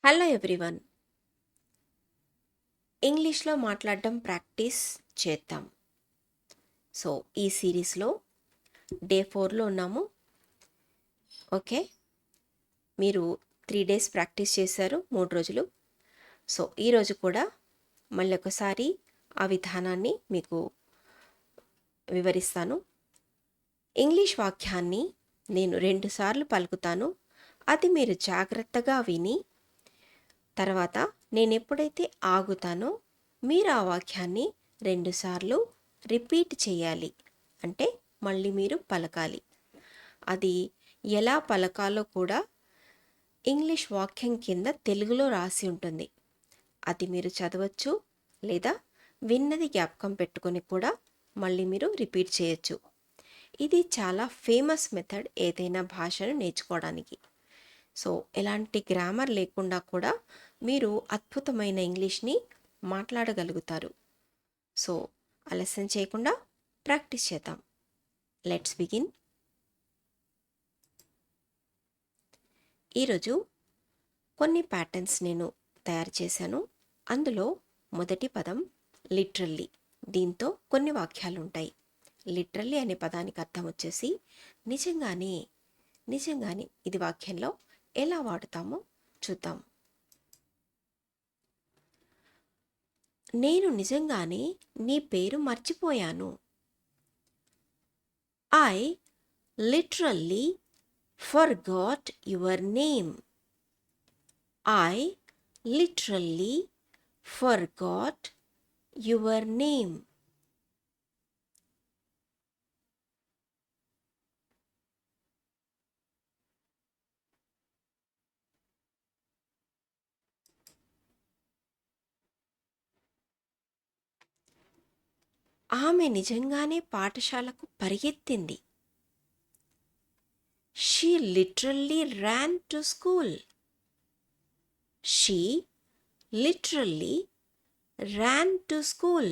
Hello everyone. ఇంగ్లీష్లో మాట్లాడడం practice చేద్దాం. సో ఈ సిరీస్లో డే 4లో ఉన్నాము. ఓకే, మీరు 3 డేస్ ప్రాక్టీస్ చేశారు, 3 రోజులు. సో ఈరోజు కూడా మళ్ళీ ఒకసారి ఆ విధానాన్ని మీకు వివరిస్తాను. ఇంగ్లీష్ వాక్యాన్ని నేను 2 సార్లు పలుకుతాను. అది మీరు జాగ్రత్తగా విని తర్వాత నేను ఎప్పుడైతే ఆగుతానో మీరు ఆ వాక్యాన్ని 2 సార్లు రిపీట్ చేయాలి. అంటే మళ్ళీ మీరు పలకాలి. అది ఎలా పలకాలో కూడా ఇంగ్లీష్ వాక్యం కింద తెలుగులో రాసి ఉంటుంది. అది మీరు చదవచ్చు, లేదా విన్నది జ్ఞాపకం పెట్టుకొని కూడా మళ్ళీ మీరు రిపీట్ చేయొచ్చు. ఇది చాలా ఫేమస్ మెథడ్ ఏదైనా భాషను నేర్చుకోవడానికి. సో ఎలాంటి గ్రామర్ లేకుండా కూడా మీరు అద్భుతమైన ఇంగ్లీష్ని మాట్లాడగలుగుతారు. సో ఆలస్యం చేయకుండా ప్రాక్టీస్ చేద్దాం. Let's begin. ఈరోజు కొన్ని ప్యాటర్న్స్ నేను తయారు చేశాను. అందులో మొదటి పదం లిటరల్లీ. దీంతో కొన్ని వాక్యాలు ఉంటాయి. లిటరల్లీ అనే పదానికి అర్థం వచ్చేసి నిజంగానే. నిజంగానే ఇది వాక్యంలో ఎలా వాడుతామో చూద్దాం. నేను నిజంగానే నీ పేరు మర్చిపోయాను. I literally forgot your name. I literally forgot your name. ఆమె నిజంగానే పాఠశాలకు పరిగెత్తింది. She literally ran to school. She literally ran to school.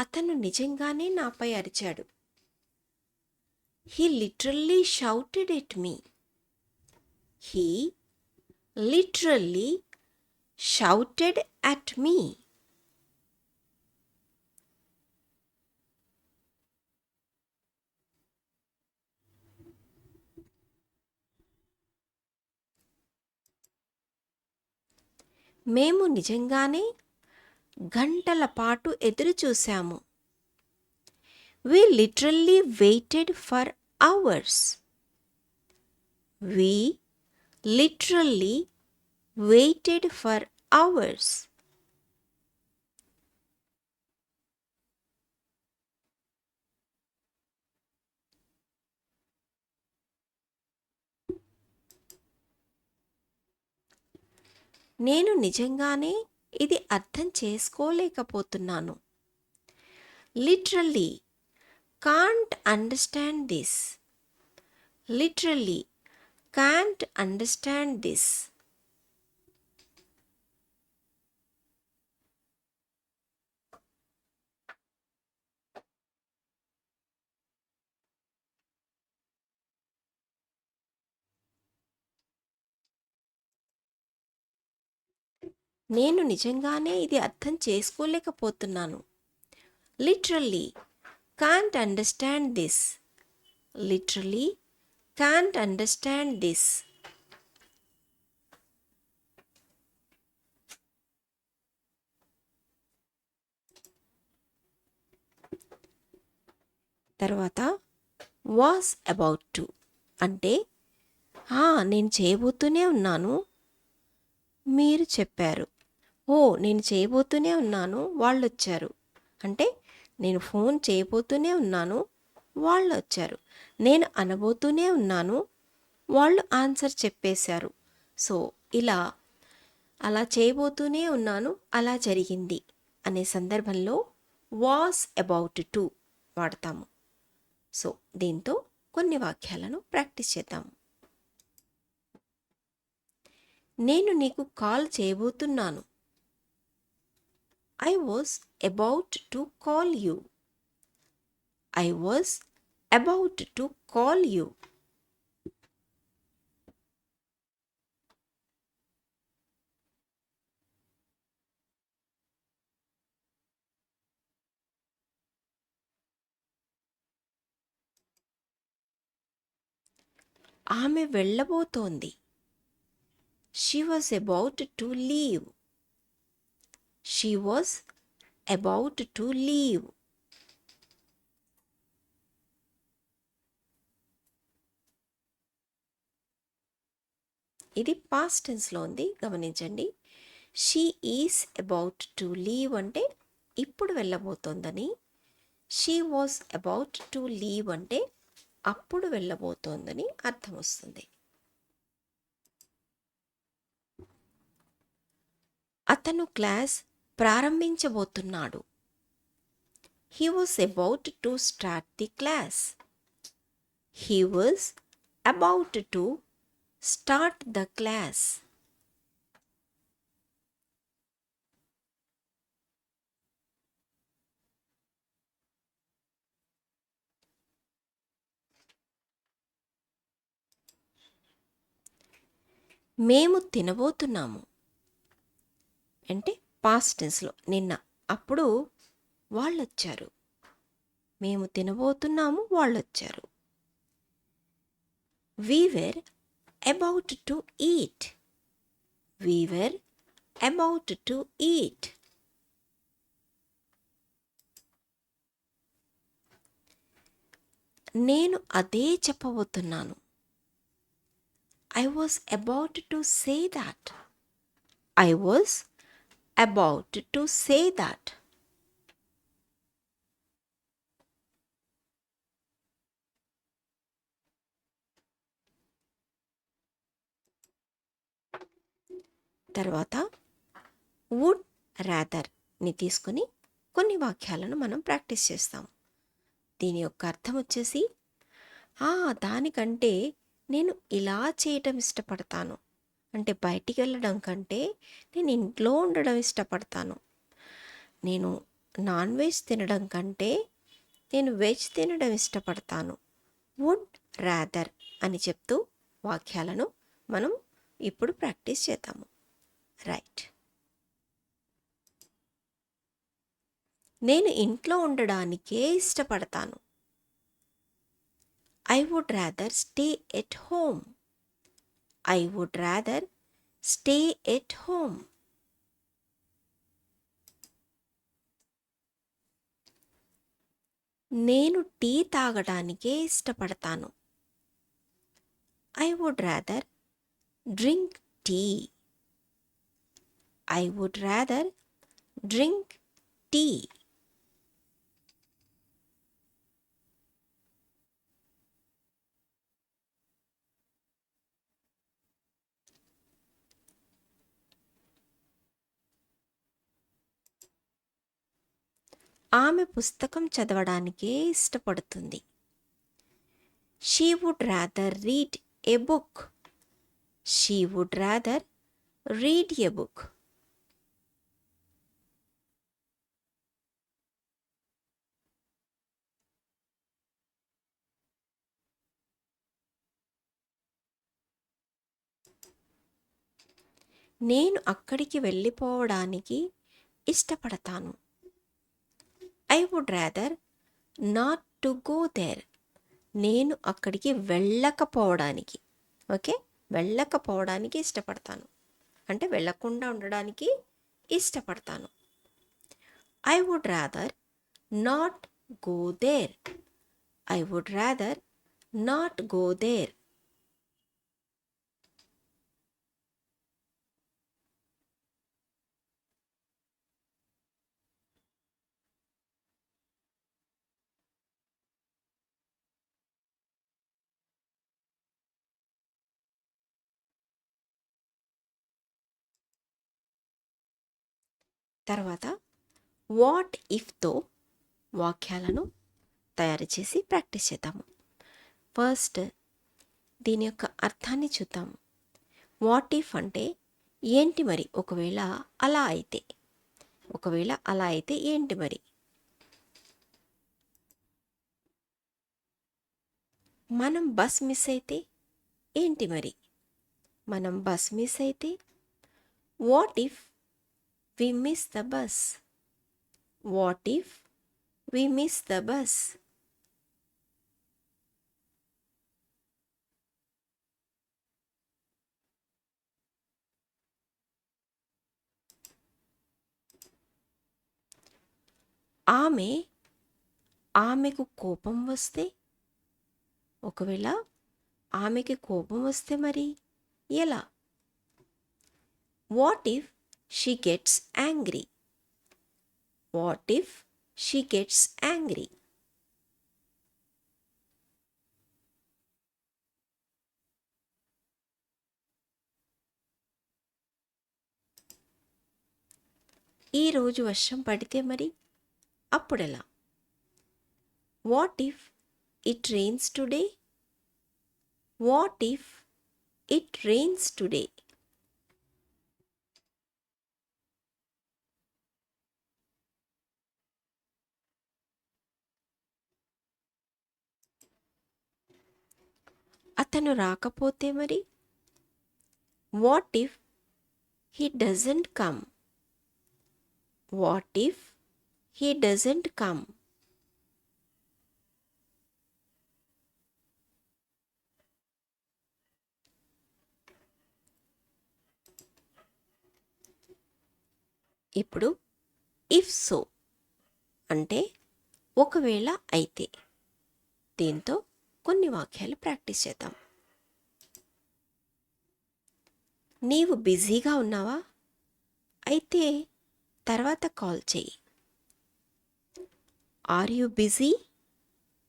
అతను నిజంగానే నాపై అరిచాడు. He literally shouted at me. He literally shouted at me. మేము నిజంగానే గంటల పాటు ఎదురు చూశాము. We literally waited for hours. We literally waited for hours. నేను నిజంగానే ఇది అర్థం చేసుకోలేకపోతున్నాను. Literally can't understand this. Literally can't understand this. నేను నిజంగానే ఇది అర్థం చేసుకోలేకపోతున్నాను. Literally can't understand this. Literally can't understand this. తర్వాత was about to అంటే నేను చేయబోతూనే ఉన్నాను, మీరు చెప్పారు. నేను చేయబోతూనే ఉన్నాను, వాళ్ళు వచ్చారు. అంటే నేను ఫోన్ చేయబోతూనే ఉన్నాను, వాళ్ళు వచ్చారు. నేను అనబోతూనే ఉన్నాను, వాళ్ళు ఆన్సర్ చెప్పేశారు. సో ఇలా అలా చేయబోతూనే ఉన్నాను, అలా జరిగింది అనే సందర్భంలో వాస్ అబౌట్ టు వాడతాము. సో దీంతో కొన్ని వాక్యాలను ప్రాక్టీస్ చేద్దాము. నేను నీకు కాల్ చేయబోతున్నాను. I was about to call you. I was about to call you. ఆమె వెళ్ళబోతోంది. She was about to leave. She was about to leave. ఇది పాస్ట్ టెన్స్లో ఉంది, గమనించండి. She is about to leave అంటే ఇప్పుడు వెళ్ళబోతోందని, she was about to leave అంటే అప్పుడు వెళ్ళబోతోందని అర్థం వస్తుంది. అతను క్లాస్ ప్రారంభించబోతున్నాడు. He was about to start the class. He was about to start the class. మేము తినబోతున్నాము అంటే పాస్ట్ టెన్స్లో నిన్న, అప్పుడు వాళ్ళొచ్చారు. మేము తినబోతున్నాము, వాళ్ళొచ్చారు. We were about to eat. We were about to eat. నేను అదే చెప్పబోతున్నాను. I was about to say that. I was about to say that. తర్వాత వుడ్ రాదర్ని తీసుకొని కొన్ని వాక్యాలను మనం ప్రాక్టీస్ చేస్తాం. దీని యొక్క అర్థం వచ్చేసి, దానికంటే నేను ఇలా చేయటం ఇష్టపడతాను అంటే బయటికి వెళ్ళడం కంటే నేను ఇంట్లో ఉండడం ఇష్టపడతాను. నేను నాన్ వెజ్ తినడం కంటే నేను వెజ్ తినడం ఇష్టపడతాను. వుడ్ రాదర్ అని చెప్తూ వాక్యాలను మనం ఇప్పుడు ప్రాక్టీస్ చేద్దాము. రైట్. నేను ఇంట్లో ఉండడానికే ఇష్టపడతాను. I would rather stay at home. I would rather stay at home. నేను టీ తాగడానికే ఇష్టపడతాను. I would rather drink tea. I would rather drink tea. ఆమె పుస్తకం చదవడానికే ఇష్టపడుతుంది. She would rather read a book. She would rather read a book. నేను అక్కడికి వెళ్ళిపోవడానికి ఇష్టపడతాను. I would rather not to go there. నేను అక్కడికి వెళ్ళకపోవడానికి, ఓకే, వెళ్ళకపోవడానికి ఇష్టపడతాను అంటే వెళ్ళకుండా ఉండడానికి ఇష్టపడతాను. I would rather not go there. I would rather not go there. తర్వాత వాట్ ఇఫ్తో వాక్యాలను తయారు చేసి ప్రాక్టీస్ చేద్దాము. ఫస్ట్ దీని యొక్క అర్థాన్ని చూద్దాం. వాట్ ఇఫ్ అంటే ఏంటి మరి ఒకవేళ అలా అయితే. ఒకవేళ అలా అయితే ఏంటి మరి? మనం బస్ మిస్ అయితే ఏంటి మరి? మనం బస్ మిస్ అయితే what if we miss the bus? What if we miss the bus? ఆమెకు కోపం వస్తే, ఒకవేళ ఆమెకి కోపం వస్తే మరి ఎలా? What if she gets angry? What if she gets angry? ఈరోజు వర్షం పడితే మరి అప్పుడెలా? What if it rains today? What if it rains today? అతను రాకపోతే మరి? What if he doesn't come? What if he doesn't come? ఇప్పుడు ఇఫ్ సో అంటే ఒకవేళ అయితే, దీంతో కొన్ని వాక్యాలు ప్రాక్టీస్ చేద్దాం. నీవు బిజీగా ఉన్నావా? అయితే తర్వాత కాల్ చెయ్యి. Are you busy?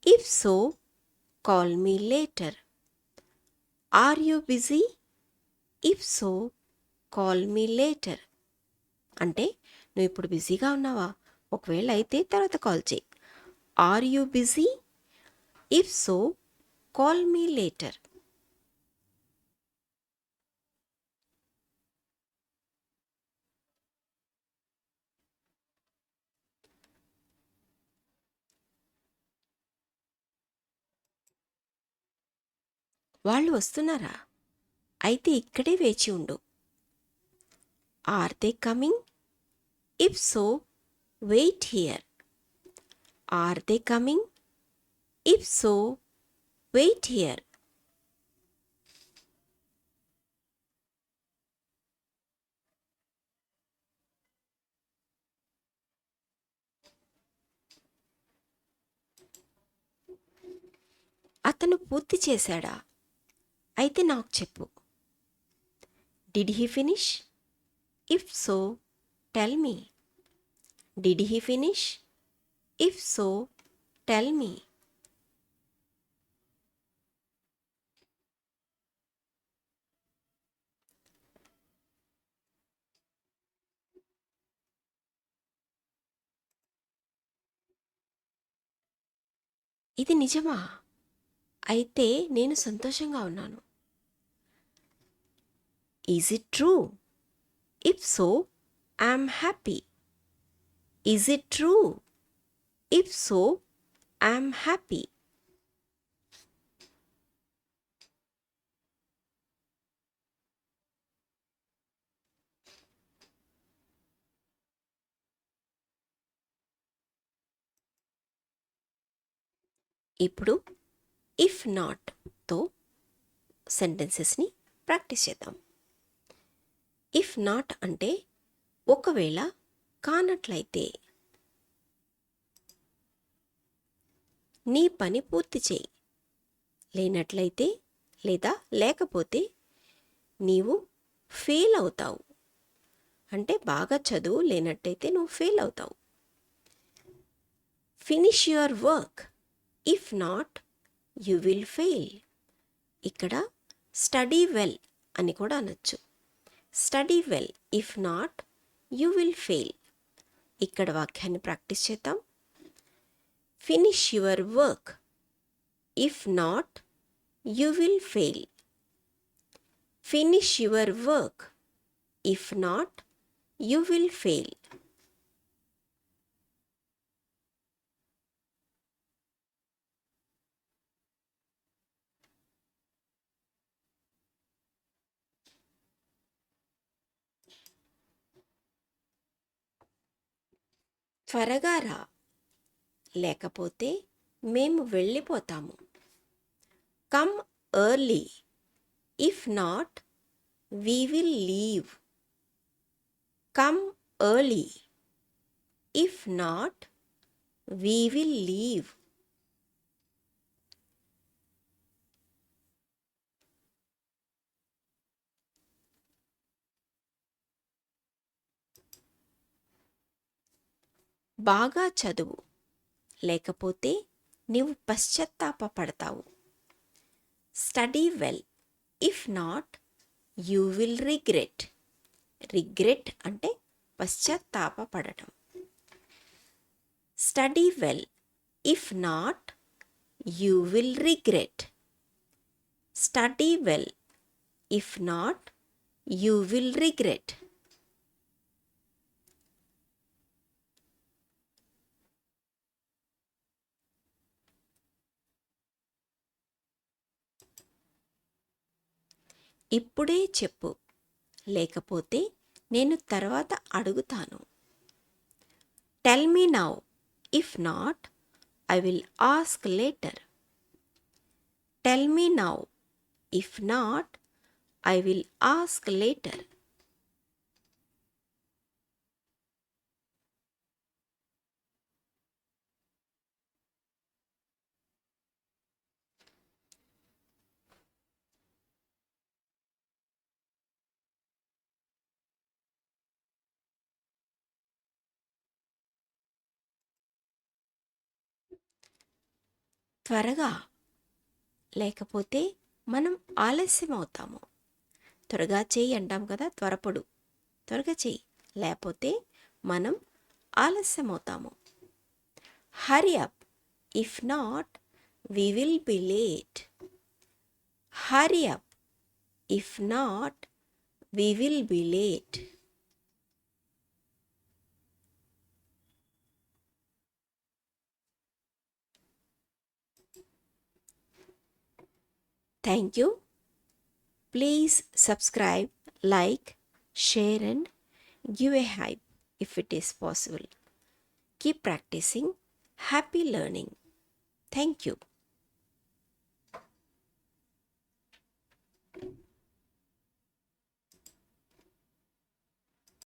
If so call me later. Are you busy? If so call me later. అంటే నువ్వు ఇప్పుడు బిజీగా ఉన్నావా? ఒకవేళ అయితే తర్వాత కాల్ చేయి. Are you busy? If so call me later. వాళ్ళు వస్తున్నారా? అయితే ఇక్కడే వేచి ఉండు. Are they coming? If so wait here. Are they coming? If so wait here. అతను పూర్తి చేశాడా? అయితే నాకు చెప్పు. Did he finish? If so tell me. Did he finish? If so tell me. ఇది నిజమా? అయితే నేను సంతోషంగా ఉన్నాను. Is it true? If so I'm happy. Is it true? If so I'm happy. ఇప్పుడు ఇఫ్ నాట్తో సెంటెన్సెస్ని ప్రాక్టీస్ చేద్దాం. ఇఫ్ నాట్ అంటే ఒకవేళ కానట్లయితే. నీ పని పూర్తి చేయి. లేనట్లయితే లేదా లేకపోతే నీవు ఫెయిల్ అవుతావు. అంటే బాగా చదువు లేనట్టయితే నువ్వు ఫెయిల్ అవుతావు. Finish your work. If not you will fail. ఇక్కడ స్టడీ వెల్ అని కూడా అనొచ్చు. Study well. If not you will fail. ఇక్కడ వాక్యాన్ని ప్రాక్టీస్ చేద్దాం. Finish your work. If not you will fail. Finish your work. If not you will fail. త్వరగా రా, లేకపోతే మేము వెళ్ళిపోతాము. Come early, if not we will leave. Come early. If not, we will leave. బాగా చదువు, లేకపోతే నీవు పశ్చాత్తాపపడతావు. Study well, if not you will regret. Regret అంటే పశ్చాత్తాపపడటం. Study well, if not you will regret. Study well, if not you will regret. ఇప్పుడే చెప్పు, లేకపోతే నేను తర్వాత అడుగుతాను. Tell me now, if not I will ask later. Tell me now, if not I will ask later. త్వరగా, లేకపోతే మనం ఆలస్యం అవుతాము. త్వరగా చెయ్యి అంటాం కదా, త్వరపడు, త్వరగా చెయ్యి, లేకపోతే మనం ఆలస్యం అవుతాము. Hurry up, if not we will be late. Hurry up, if not we will be late. Thank you. Please subscribe, like, share and give a hype if it is possible. Keep practicing. Happy learning. Thank you.